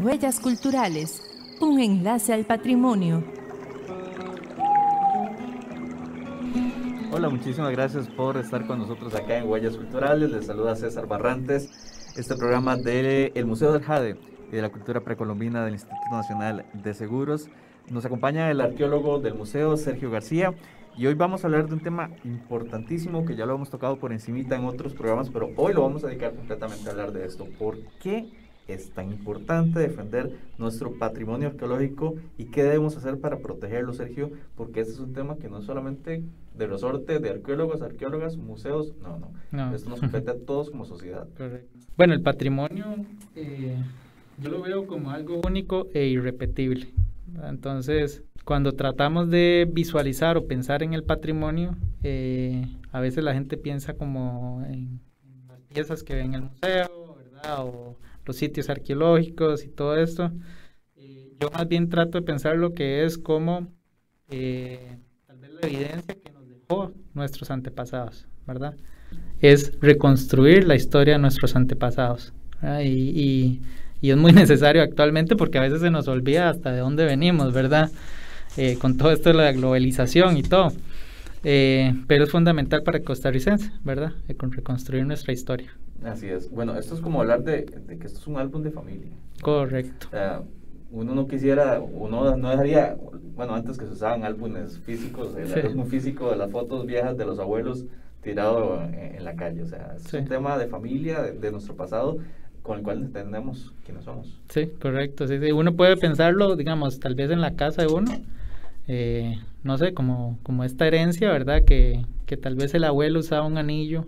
Huellas culturales, un enlace al patrimonio. Hola, muchísimas gracias por estar con nosotros acá en Huellas Culturales. Les saluda César Barrantes. Este programa del Museo del Jade y de la Cultura Precolombina del Instituto Nacional de Seguros. Nos acompaña el arqueólogo del museo, Sergio García, y hoy vamos a hablar de un tema importantísimo que ya lo hemos tocado por encimita en otros programas, pero hoy lo vamos a dedicar completamente a hablar de esto. ¿Por qué es tan importante defender nuestro patrimonio arqueológico y qué debemos hacer para protegerlo, Sergio? Porque este es un tema que no es solamente de resorte de arqueólogos, arqueólogas, museos, no. Esto nos compete a todos como sociedad. Correcto. Bueno, el patrimonio yo lo veo como algo único e irrepetible. Entonces, cuando tratamos de visualizar o pensar en el patrimonio, a veces la gente piensa como en las piezas que ve en el museo, ¿verdad? O los sitios arqueológicos y todo esto. Yo más bien trato de pensar lo que es como tal vez la evidencia que nos dejó nuestros antepasados, ¿verdad? Es reconstruir la historia de nuestros antepasados, ¿verdad? Y es muy necesario actualmente porque a veces se nos olvida hasta de dónde venimos, ¿verdad? Con todo esto de la globalización y todo. Pero es fundamental para el costarricense, ¿verdad? Con reconstruir nuestra historia. Así es. Bueno, esto es como hablar de que esto es un álbum de familia. Correcto. Uno no quisiera, uno no dejaría, bueno, antes que se usaban álbumes físicos, el álbum físico de las fotos viejas de los abuelos tirado en la calle. O sea, es un tema de familia, de nuestro pasado, con el cual entendemos quiénes somos. Sí, correcto. Sí. Uno puede pensarlo, digamos, tal vez en la casa de uno, no sé, como esta herencia, ¿verdad? Que tal vez el abuelo usaba un anillo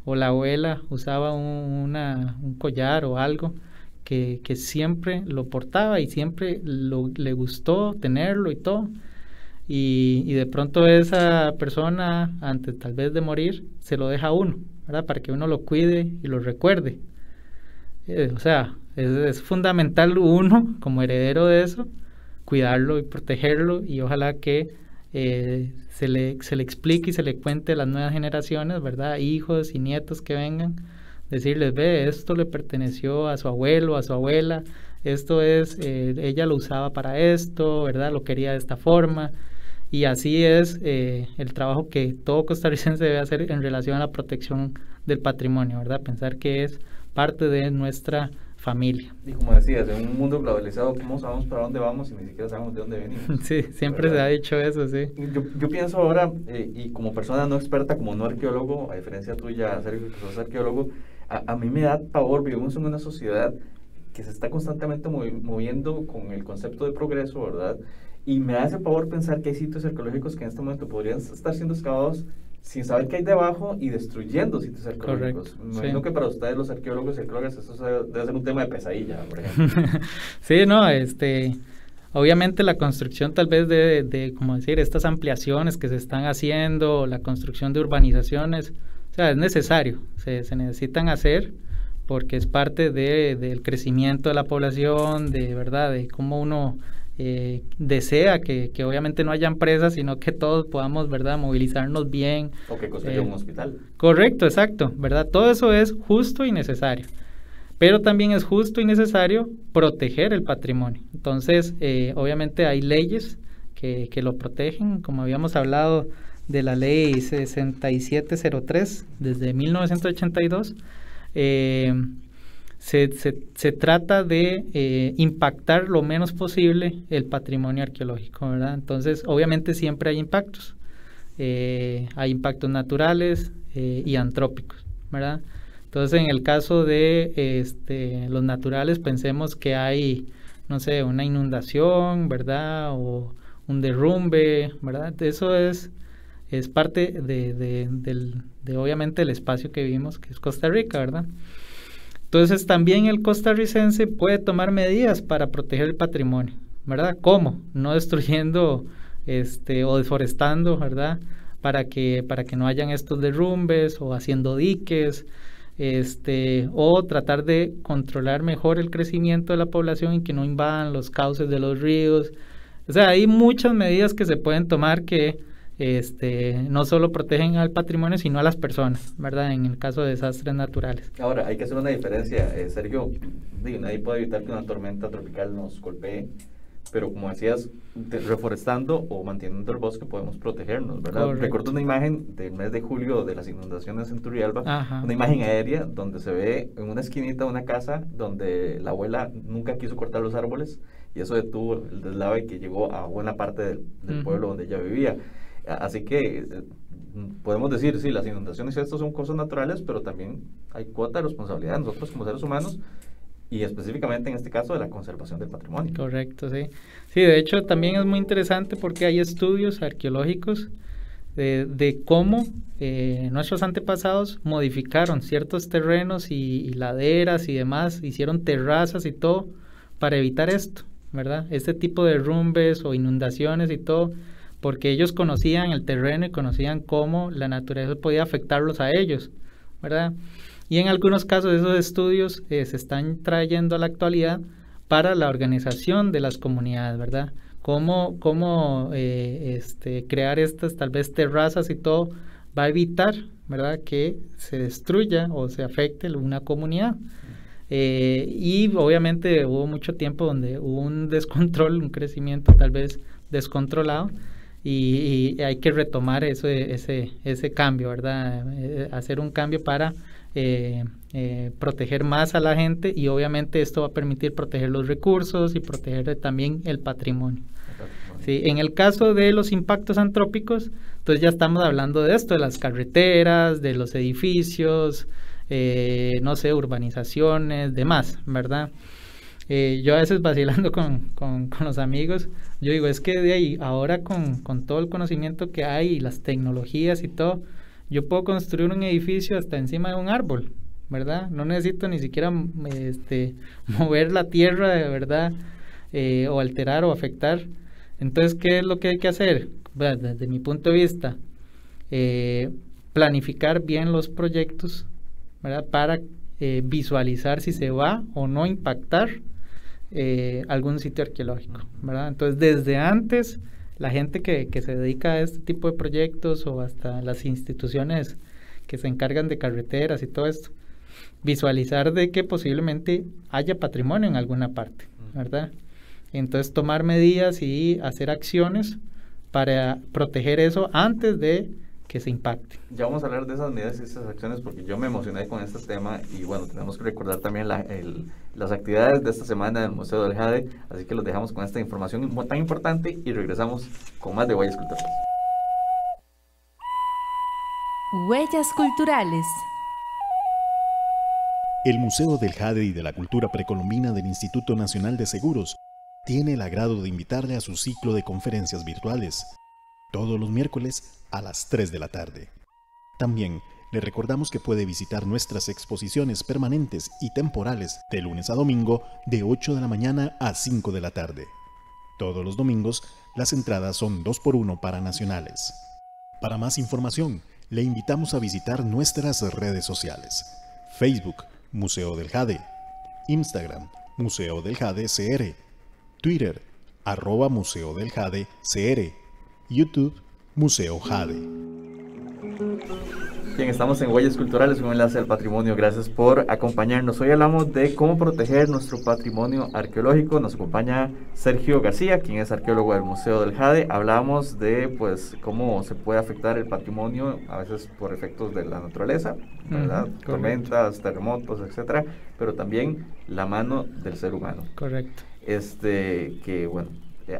o la abuela usaba un collar o algo que siempre lo portaba y siempre le gustó tenerlo y todo. Y de pronto esa persona, antes tal vez de morir, se lo deja a uno, ¿verdad? Para que uno lo cuide y lo recuerde. O sea, es fundamental uno, como heredero de eso, cuidarlo y protegerlo, y ojalá que se le explique y se le cuente a las nuevas generaciones, ¿verdad? Hijos y nietos que vengan, decirles, ve, esto le perteneció a su abuelo, a su abuela, esto es, ella lo usaba para esto, ¿verdad? Lo quería de esta forma, y así es el trabajo que todo costarricense debe hacer en relación a la protección del patrimonio, ¿verdad? Pensar que es parte de nuestra familia. Y como decías, en un mundo globalizado, ¿cómo sabemos para dónde vamos y ni siquiera sabemos de dónde venimos? Sí, siempre ¿verdad? Se ha dicho eso, sí. Yo pienso ahora, y como persona no experta, como no arqueólogo, a diferencia tuya, Sergio, que sos arqueólogo, a mí me da pavor. Vivimos en una sociedad que se está constantemente moviendo con el concepto de progreso, ¿verdad? Y me hace pavor pensar que hay sitios arqueológicos que en este momento podrían estar siendo excavados sin saber qué hay debajo y destruyendo sitios arqueológicos. Correcto, me imagino que para ustedes los arqueólogos y arqueólogas eso debe ser un tema de pesadilla, por ejemplo. Sí, no, obviamente la construcción tal vez de como decir, estas ampliaciones que se están haciendo, la construcción de urbanizaciones, o sea, es necesario, se necesitan hacer porque es parte del crecimiento de la población, de verdad, de cómo uno desea que obviamente no haya empresas, sino que todos podamos, ¿verdad?, movilizarnos bien. O que construya un hospital. Correcto, exacto, ¿verdad? Todo eso es justo y necesario. Pero también es justo y necesario proteger el patrimonio. Entonces, obviamente hay leyes que lo protegen, como habíamos hablado de la ley 6703 desde 1982. Se trata de impactar lo menos posible el patrimonio arqueológico, ¿verdad? Entonces, obviamente siempre hay impactos. Hay impactos naturales y antrópicos, ¿verdad? Entonces, en el caso de los naturales, pensemos que hay, no sé, una inundación, ¿verdad? O un derrumbe, ¿verdad? Eso es parte de obviamente el espacio que vivimos, que es Costa Rica, ¿verdad? Entonces también el costarricense puede tomar medidas para proteger el patrimonio, ¿verdad? ¿Cómo? No destruyendo o deforestando, ¿verdad? Para que no hayan estos derrumbes, o haciendo diques, o tratar de controlar mejor el crecimiento de la población y que no invadan los cauces de los ríos. O sea, hay muchas medidas que se pueden tomar que no solo protegen al patrimonio, sino a las personas, ¿verdad? En el caso de desastres naturales. Ahora, hay que hacer una diferencia, Sergio. Nadie puede evitar que una tormenta tropical nos golpee, pero como decías, reforestando o manteniendo el bosque podemos protegernos, ¿verdad? Correcto. Recuerdo una imagen del mes de julio de las inundaciones en Turrialba, Ajá. una imagen aérea donde se ve en una esquinita de una casa donde la abuela nunca quiso cortar los árboles y eso detuvo el deslave que llegó a buena parte del pueblo donde ella vivía. Así que podemos decir, sí, las inundaciones y estos son cosas naturales, pero también hay cuota de responsabilidad de nosotros como seres humanos y específicamente en este caso de la conservación del patrimonio. Correcto, sí. Sí, de hecho también es muy interesante porque hay estudios arqueológicos de cómo nuestros antepasados modificaron ciertos terrenos y laderas y demás, hicieron terrazas y todo para evitar esto, ¿verdad? Este tipo de derrumbes o inundaciones y todo, porque ellos conocían el terreno y conocían cómo la naturaleza podía afectarlos a ellos, ¿verdad? Y en algunos casos esos estudios se están trayendo a la actualidad para la organización de las comunidades, ¿verdad? Cómo crear estas tal vez terrazas y todo va a evitar, ¿verdad?, que se destruya o se afecte una comunidad. Y obviamente hubo mucho tiempo donde hubo un descontrol, un crecimiento tal vez descontrolado, y hay que retomar ese cambio, ¿verdad? Hacer un cambio para proteger más a la gente, y obviamente esto va a permitir proteger los recursos y proteger también el patrimonio. Sí, en el caso de los impactos antrópicos, entonces ya estamos hablando de esto, de las carreteras, de los edificios, no sé, urbanizaciones, demás, ¿verdad? Yo a veces vacilando con los amigos, yo digo, es que de ahí, ahora con todo el conocimiento que hay y las tecnologías y todo, yo puedo construir un edificio hasta encima de un árbol, ¿verdad? No necesito ni siquiera mover la tierra, de verdad, o alterar o afectar. Entonces, ¿qué es lo que hay que hacer? Bueno, desde mi punto de vista, planificar bien los proyectos, ¿verdad?, para visualizar si se va o no impactar algún sitio arqueológico, ¿verdad? Entonces, desde antes, la gente que se dedica a este tipo de proyectos, o hasta las instituciones que se encargan de carreteras y todo esto, visualizar de que posiblemente haya patrimonio en alguna parte, ¿verdad? Entonces, tomar medidas y hacer acciones para proteger eso antes de que se impacte. Ya vamos a hablar de esas medidas y esas acciones porque yo me emocioné con este tema y bueno, tenemos que recordar también las actividades de esta semana del Museo del Jade, así que los dejamos con esta información tan importante y regresamos con más de Huellas Culturales. Huellas Culturales. El Museo del Jade y de la Cultura Precolombina del Instituto Nacional de Seguros tiene el agrado de invitarle a su ciclo de conferencias virtuales, todos los miércoles a las 3 de la tarde. También le recordamos que puede visitar nuestras exposiciones permanentes y temporales de lunes a domingo de 8 de la mañana a 5 de la tarde. Todos los domingos las entradas son 2x1 para nacionales. Para más información, le invitamos a visitar nuestras redes sociales: Facebook, Museo del Jade; Instagram, Museo del Jade CR; Twitter, @Museo del Jade CR; YouTube, Museo Jade. Bien, estamos en Huellas Culturales, un enlace al patrimonio. Gracias por acompañarnos. Hoy hablamos de cómo proteger nuestro patrimonio arqueológico. Nos acompaña Sergio García, quien es arqueólogo del Museo del Jade. Hablamos de pues cómo se puede afectar el patrimonio, a veces por efectos de la naturaleza, ¿verdad? Tormentas, terremotos, etcétera, pero también la mano del ser humano. Correcto. Que bueno,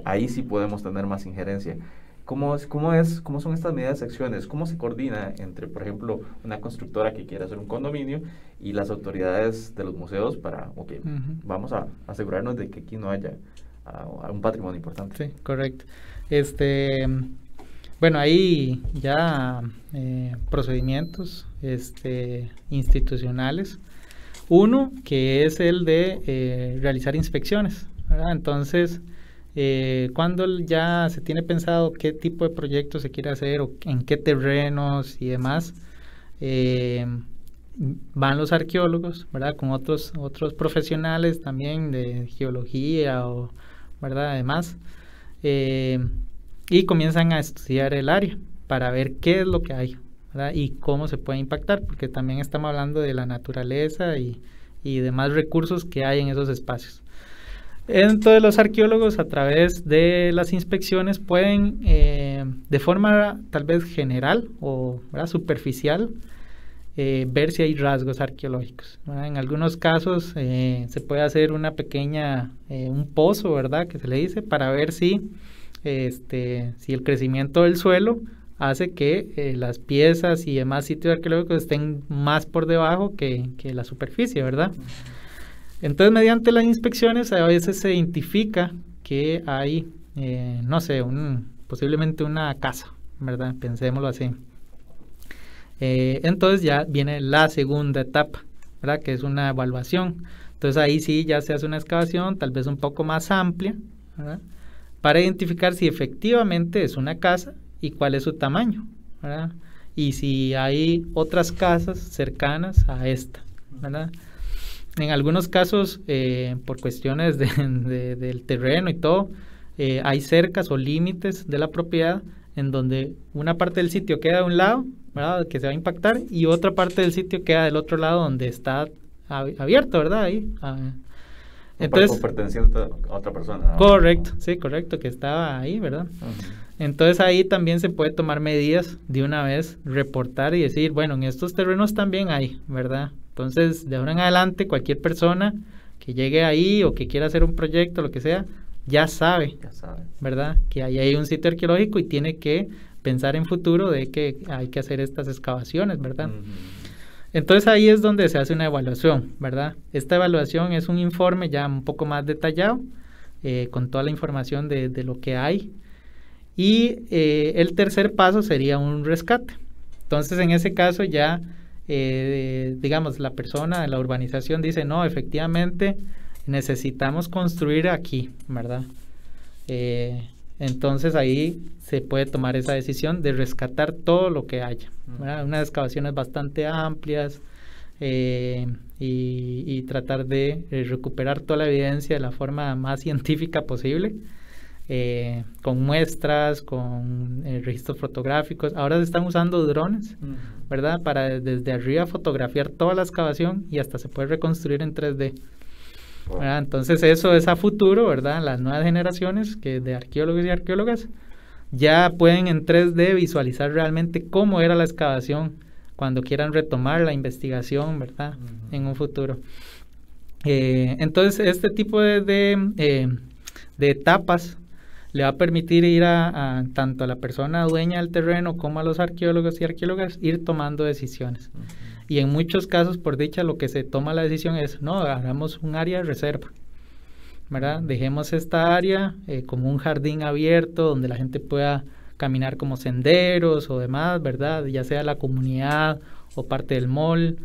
ahí sí podemos tener más injerencia. ¿Cómo son estas medidas y acciones? ¿Cómo se coordina entre, por ejemplo, una constructora que quiere hacer un condominio y las autoridades de los museos para, vamos a asegurarnos de que aquí no haya un patrimonio importante? Sí, correcto. Bueno, hay ya procedimientos institucionales. Uno, que es el de realizar inspecciones, ¿verdad? Entonces, cuando ya se tiene pensado qué tipo de proyecto se quiere hacer o en qué terrenos y demás, van los arqueólogos, ¿verdad?, con otros profesionales también de geología, ¿verdad?, además, y comienzan a estudiar el área, para ver qué es lo que hay, ¿verdad? Y cómo se puede impactar, porque también estamos hablando de la naturaleza y demás recursos que hay en esos espacios. Entonces los arqueólogos a través de las inspecciones pueden de forma tal vez general o, ¿verdad?, superficial ver si hay rasgos arqueológicos, ¿verdad? En algunos casos se puede hacer una pequeña, un pozo, ¿verdad?, que se le dice, para ver si el crecimiento del suelo hace que las piezas y demás sitios arqueológicos estén más por debajo que la superficie, ¿verdad? Entonces, mediante las inspecciones a veces se identifica que hay, no sé, posiblemente una casa, ¿verdad? Pensémoslo así. Entonces ya viene la segunda etapa, ¿verdad?, que es una evaluación. Entonces ahí sí ya se hace una excavación tal vez un poco más amplia, ¿verdad?, para identificar si efectivamente es una casa y cuál es su tamaño, ¿verdad?, y si hay otras casas cercanas a esta, ¿verdad? En algunos casos, por cuestiones del terreno y todo, hay cercas o límites de la propiedad en donde una parte del sitio queda de un lado, ¿verdad?, que se va a impactar, y otra parte del sitio queda del otro lado donde está abierto, ¿verdad? Ahí. Entonces, perteneciente a otra persona, ¿no? Correcto, sí, correcto, que estaba ahí, ¿verdad? Entonces ahí también se puede tomar medidas de una vez, reportar y decir, bueno, en estos terrenos también hay, ¿verdad? Entonces, de ahora en adelante, cualquier persona que llegue ahí o que quiera hacer un proyecto, lo que sea, ya sabe, ¿verdad?, que ahí hay un sitio arqueológico y tiene que pensar en futuro de que hay que hacer estas excavaciones, ¿verdad? Entonces ahí es donde se hace una evaluación, ¿verdad? Esta evaluación es un informe ya un poco más detallado, con toda la información de lo que hay, y el tercer paso sería un rescate. Entonces en ese caso ya, digamos, la persona de la urbanización dice, no, efectivamente necesitamos construir aquí, ¿verdad? Entonces ahí se puede tomar esa decisión de rescatar todo lo que haya, ¿verdad? Unas excavaciones bastante amplias, y tratar de recuperar toda la evidencia de la forma más científica posible, con muestras, con registros fotográficos. Ahora se están usando drones, ¿verdad?, para desde arriba fotografiar toda la excavación y hasta se puede reconstruir en 3D. ¿Verdad? Entonces eso es a futuro, ¿verdad? Las nuevas generaciones de arqueólogos y arqueólogas ya pueden en 3D visualizar realmente cómo era la excavación cuando quieran retomar la investigación, ¿verdad?, en un futuro. Entonces este tipo de etapas le va a permitir ir a tanto a la persona dueña del terreno como a los arqueólogos y arqueólogas ir tomando decisiones. Y en muchos casos, por dicha, lo que se toma la decisión es, no, hagamos un área de reserva, ¿verdad? Dejemos esta área como un jardín abierto donde la gente pueda caminar como senderos o demás, ¿verdad? Ya sea la comunidad o parte del mall,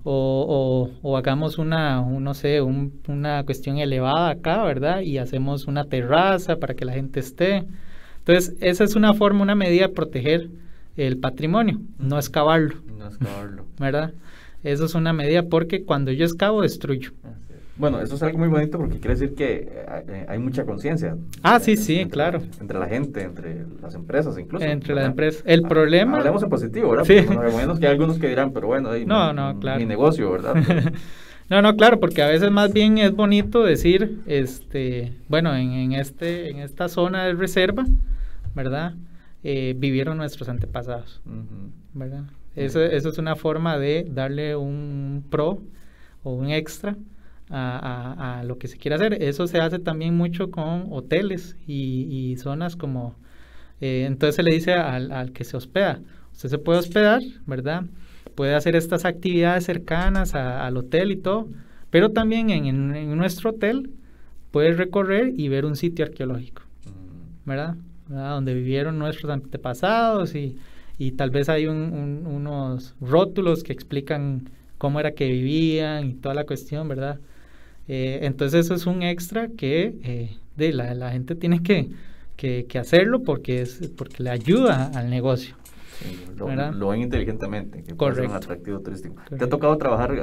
o hagamos una cuestión elevada acá, ¿verdad? Y hacemos una terraza para que la gente esté. Entonces, esa es una forma, una medida de proteger el patrimonio, no excavarlo, ¿verdad? Eso es una medida porque cuando yo excavo, destruyo. Bueno, eso es algo muy bonito porque quiere decir que hay mucha conciencia. Sí, claro. Entre la gente, entre las empresas incluso. Entre las empresas. El problema... Hablemos en positivo, ¿verdad? Sí. Porque menos que hay algunos que dirán, pero bueno, claro. Mi negocio, ¿verdad? No, claro, porque a veces más bien es bonito decir, bueno, en esta zona de reserva, ¿verdad?, vivieron nuestros antepasados, ¿verdad? Eso es una forma de darle un pro o un extra a lo que se quiere hacer. Eso se hace también mucho con hoteles y zonas como, entonces se le dice al que se hospeda, usted se puede hospedar, ¿verdad?, puede hacer estas actividades cercanas al hotel y todo, pero también en nuestro hotel puede recorrer y ver un sitio arqueológico, ¿verdad? Donde vivieron nuestros antepasados y tal vez hay unos rótulos que explican cómo era que vivían y toda la cuestión, ¿verdad? Entonces eso es un extra que la gente tiene que hacerlo porque le ayuda al negocio. lo ven inteligentemente, que puede ser un atractivo turístico. Correcto. ¿Te ha tocado trabajar,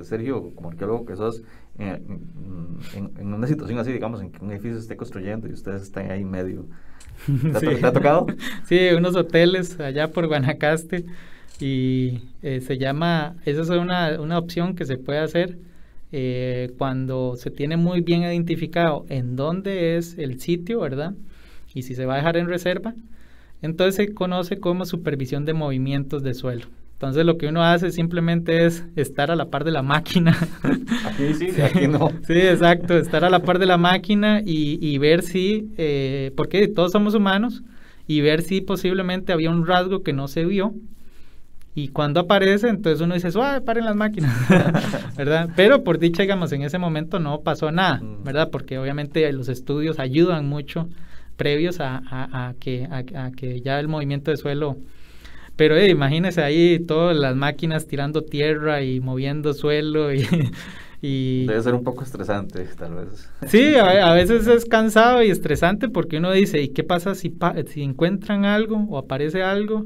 Sergio, como arqueólogo que sos, en una situación así, digamos, en que un edificio se esté construyendo y ustedes están ahí en medio? ¿Te ha tocado? Sí, unos hoteles allá por Guanacaste, y esa es una opción que se puede hacer cuando se tiene muy bien identificado en dónde es el sitio, ¿verdad? Y si se va a dejar en reserva, entonces se conoce como supervisión de movimientos de suelo. Entonces lo que uno hace simplemente es estar a la par de la máquina. Aquí sí, aquí no. Sí, exacto, estar a la par de la máquina y ver si, porque todos somos humanos, y ver si posiblemente había un rasgo que no se vio. Y cuando aparece, entonces uno dice, ¡ay, paren las máquinas! ¿Verdad? Pero por dicha, digamos, en ese momento no pasó nada, ¿verdad? Porque obviamente los estudios ayudan mucho previos a que ya el movimiento de suelo... Pero imagínese ahí todas las máquinas tirando tierra y moviendo suelo y debe ser un poco estresante, tal vez. Sí, a veces es cansado y estresante porque uno dice, ¿y qué pasa si encuentran algo o aparece algo?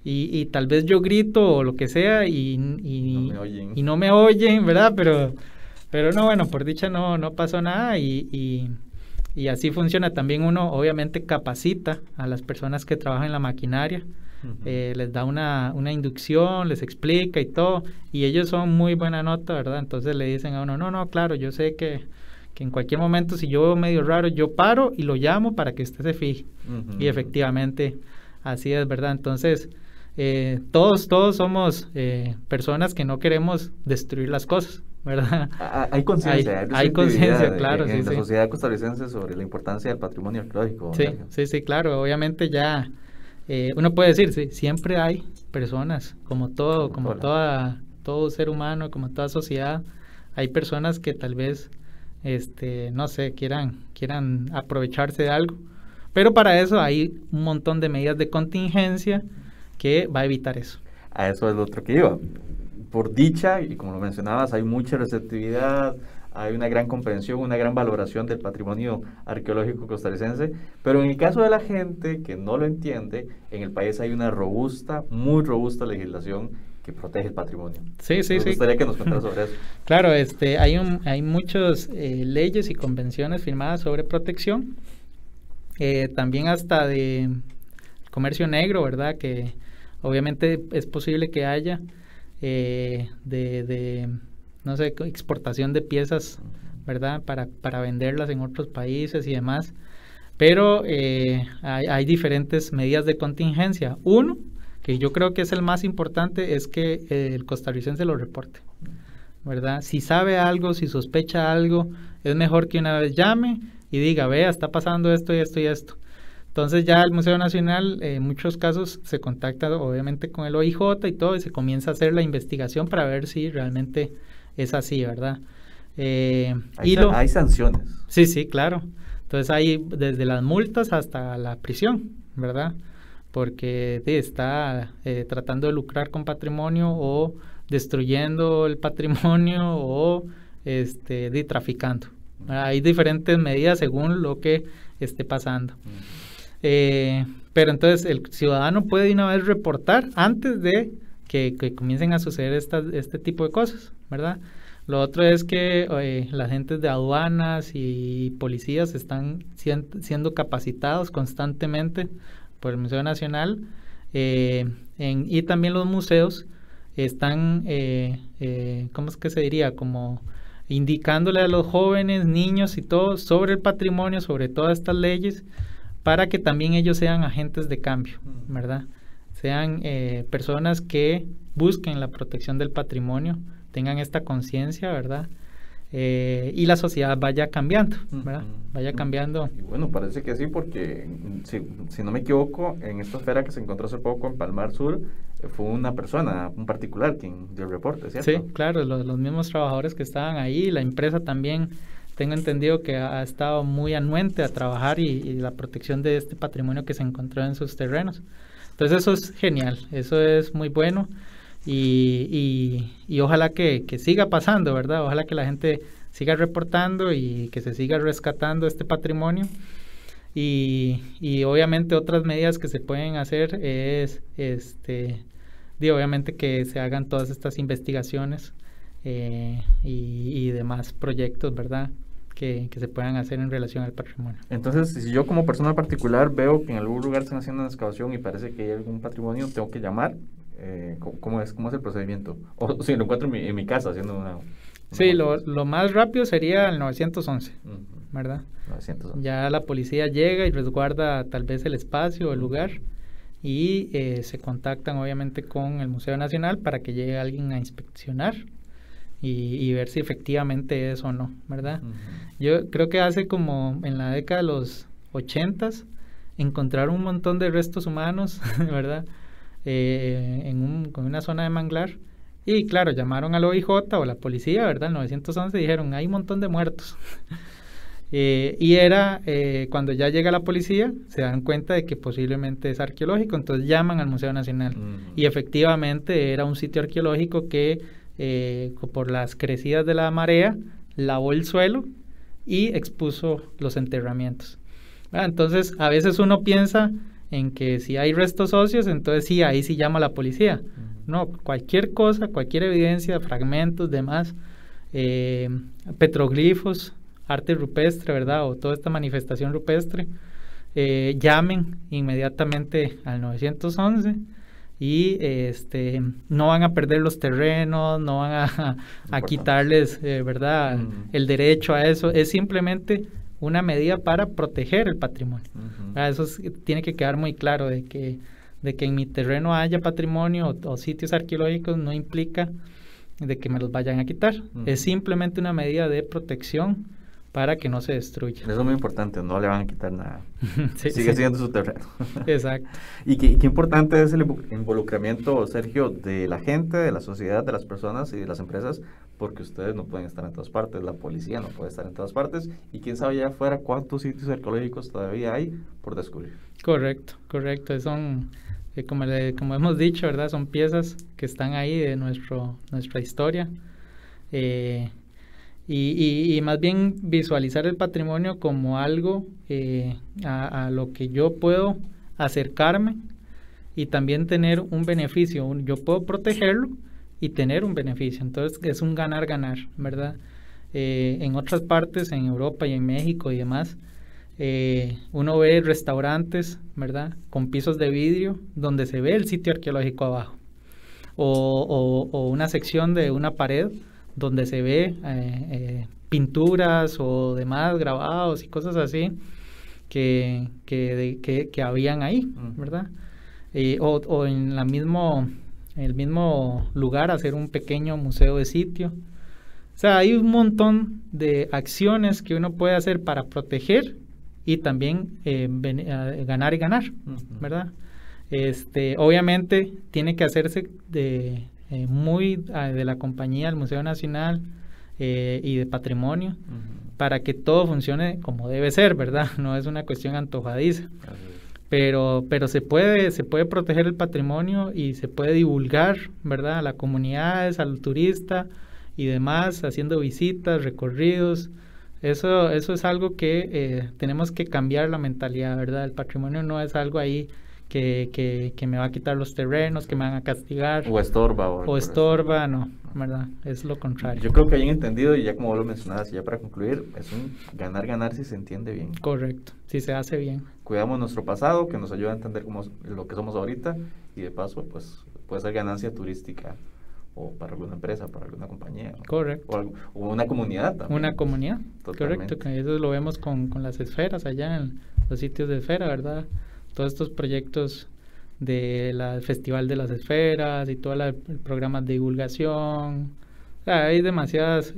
Y tal vez yo grito o lo que sea y no me oyen, ¿verdad? Pero no, bueno, por dicha no pasó nada y así funciona. También uno obviamente capacita a las personas que trabajan en la maquinaria, les da una inducción, les explica y todo, y ellos son muy buena nota, ¿verdad? Entonces le dicen a uno, no, claro, yo sé que en cualquier momento si yo veo medio raro, yo paro y lo llamo para que usted se fije. Y efectivamente así es, ¿verdad? Entonces... todos somos personas que no queremos destruir las cosas, ¿verdad? Hay conciencia. Hay conciencia, claro. En la sociedad costarricense sobre la importancia del patrimonio arqueológico. Sí, claro. Obviamente ya uno puede decir, sí, siempre hay personas, como todo ser humano, como toda sociedad, hay personas que tal vez, no sé, quieran aprovecharse de algo, pero para eso hay un montón de medidas de contingencia que va a evitar eso. A eso es lo otro que iba. Por dicha, y como lo mencionabas, hay mucha receptividad, hay una gran comprensión, una gran valoración del patrimonio arqueológico costarricense, pero en el caso de la gente que no lo entiende, en el país hay una muy robusta legislación que protege el patrimonio. Sí. Me gustaría que nos contaras sobre eso. Claro, hay muchas leyes y convenciones firmadas sobre protección, también hasta de comercio negro, ¿verdad? Que obviamente es posible que haya no sé, exportación de piezas, ¿verdad? Para venderlas en otros países y demás. Pero hay diferentes medidas de contingencia. Uno, que yo creo que es el más importante, es que el costarricense lo reporte, ¿verdad? Si sabe algo, si sospecha algo, es mejor que una vez llame y diga, vea, está pasando esto y esto y esto. Entonces ya el Museo Nacional en muchos casos se contacta obviamente con el OIJ y todo, y se comienza a hacer la investigación para ver si realmente es así, ¿verdad? Hay sanciones. Sí, claro. Entonces hay desde las multas hasta la prisión, ¿verdad? Porque está tratando de lucrar con patrimonio o destruyendo el patrimonio o traficando. Hay diferentes medidas según lo que esté pasando. Pero entonces el ciudadano puede de una vez reportar antes de que comiencen a suceder este tipo de cosas, ¿verdad? Lo otro es que las agentes de aduanas y policías están siendo capacitados constantemente por el Museo Nacional, y también los museos están, ¿cómo es que se diría? Como indicándole a los jóvenes, niños y todos sobre el patrimonio, sobre todas estas leyes, para que también ellos sean agentes de cambio, ¿verdad? Sean personas que busquen la protección del patrimonio, tengan esta conciencia, ¿verdad? Y la sociedad vaya cambiando, ¿verdad? Vaya cambiando. Y bueno, parece que sí, porque si no me equivoco, en esta esfera que se encontró hace poco en Palmar Sur, fue una persona, un particular, quien dio el reporte, ¿cierto? Sí, claro, los mismos trabajadores que estaban ahí, la empresa también, tengo entendido que ha estado muy anuente a trabajar y la protección de este patrimonio que se encontró en sus terrenos. Entonces eso es genial, eso es muy bueno. Y ojalá que siga pasando, ¿verdad? Ojalá que la gente siga reportando y que se siga rescatando este patrimonio. Y obviamente otras medidas que se pueden hacer es, obviamente que se hagan todas estas investigaciones y demás proyectos, ¿verdad?, que se puedan hacer en relación al patrimonio. Entonces, si yo como persona particular veo que en algún lugar están haciendo una excavación y parece que hay algún patrimonio, tengo que llamar. ¿Cómo es el procedimiento? O si lo encuentro en mi casa haciendo una sí, lo más rápido sería el 911, ¿verdad? 911. Ya la policía llega y resguarda tal vez el espacio o el lugar y se contactan obviamente con el Museo Nacional para que llegue alguien a inspeccionar y ver si efectivamente es o no, ¿verdad? Yo creo que hace como en la década de los 80s encontraron un montón de restos humanos, ¿verdad?, con una zona de manglar, y claro, llamaron al OIJ o la policía, ¿verdad?, el 911, y dijeron, hay un montón de muertos. Y era cuando ya llega la policía, se dan cuenta de que posiblemente es arqueológico, entonces llaman al Museo Nacional. Y efectivamente era un sitio arqueológico que por las crecidas de la marea lavó el suelo y expuso los enterramientos. Entonces a veces uno piensa en que si hay restos óseos, entonces sí, ahí sí llama a la policía. No, cualquier cosa, cualquier evidencia, fragmentos, demás, petroglifos, arte rupestre, ¿verdad?, o toda esta manifestación rupestre, llamen inmediatamente al 911 y no van a perder los terrenos, no van a quitarles, ¿verdad?, el derecho a eso. Es simplemente una medida para proteger el patrimonio. Eso tiene que quedar muy claro, de que en mi terreno haya patrimonio o sitios arqueológicos no implica de que me los vayan a quitar. Es simplemente una medida de protección para que no se destruya. Eso es muy importante, no le van a quitar nada. Sigue siendo su terreno. Exacto. Y qué importante es el involucramiento, Sergio, de la gente, de la sociedad, de las personas y de las empresas, porque ustedes no pueden estar en todas partes, la policía no puede estar en todas partes, y quién sabe allá afuera cuántos sitios arqueológicos todavía hay por descubrir. Correcto. Son, como hemos dicho, ¿verdad?, son piezas que están ahí de nuestra historia. Y más bien visualizar el patrimonio como algo a lo que yo puedo acercarme y también tener un beneficio. Yo puedo protegerlo y tener un beneficio. Entonces es un ganar-ganar, ¿verdad? En otras partes, en Europa y en México y demás, uno ve restaurantes, ¿verdad?, con pisos de vidrio donde se ve el sitio arqueológico abajo, o una sección de una pared donde se ve pinturas o demás grabados y cosas así que habían ahí, ¿verdad? O en el mismo lugar hacer un pequeño museo de sitio. O sea, hay un montón de acciones que uno puede hacer para proteger y también ganar y ganar, ¿verdad? Obviamente tiene que hacerse de la compañía del Museo Nacional y de Patrimonio para que todo funcione como debe ser, ¿verdad? No es una cuestión antojadiza. Pero se puede proteger el patrimonio y se puede divulgar, ¿verdad?, a las comunidades, al turista y demás, haciendo visitas, recorridos. Eso es algo que tenemos que cambiar la mentalidad, ¿verdad? El patrimonio no es algo ahí que me va a quitar los terrenos, que me van a castigar. O estorba. No, ¿verdad? Es lo contrario. Yo creo que hayan entendido, y ya como vos lo mencionabas, y ya para concluir, es un ganar-ganar si se entiende bien. Correcto, si se hace bien. Cuidamos nuestro pasado, que nos ayuda a entender lo que somos ahorita, y de paso, pues, puede ser ganancia turística, o para alguna empresa, para alguna compañía. Correcto. O una comunidad también. Una comunidad, totalmente. Correcto, que eso lo vemos con las esferas allá en los sitios de esfera, ¿verdad? Todos estos proyectos del Festival de las Esferas y todos los programas de divulgación. O sea, hay demasiadas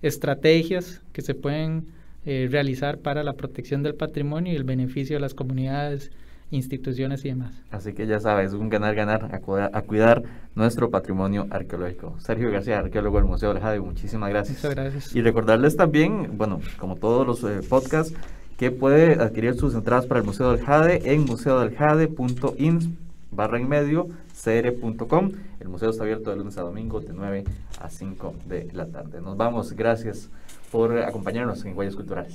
estrategias que se pueden realizar para la protección del patrimonio y el beneficio de las comunidades, instituciones y demás. Así que ya sabes, un ganar-ganar a cuidar nuestro patrimonio arqueológico. Sergio García, arqueólogo del Museo del Jade, muchísimas gracias. Muchas gracias. Y recordarles también, bueno, como todos los podcasts, que puede adquirir sus entradas para el Museo del Jade en museodeljade.in/cr.com. El museo está abierto de lunes a domingo de 9 a 5 de la tarde. Nos vamos, gracias por acompañarnos en Huellas Culturales.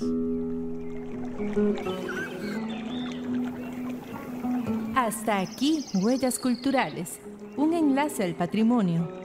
Hasta aquí, Huellas Culturales, un enlace al patrimonio.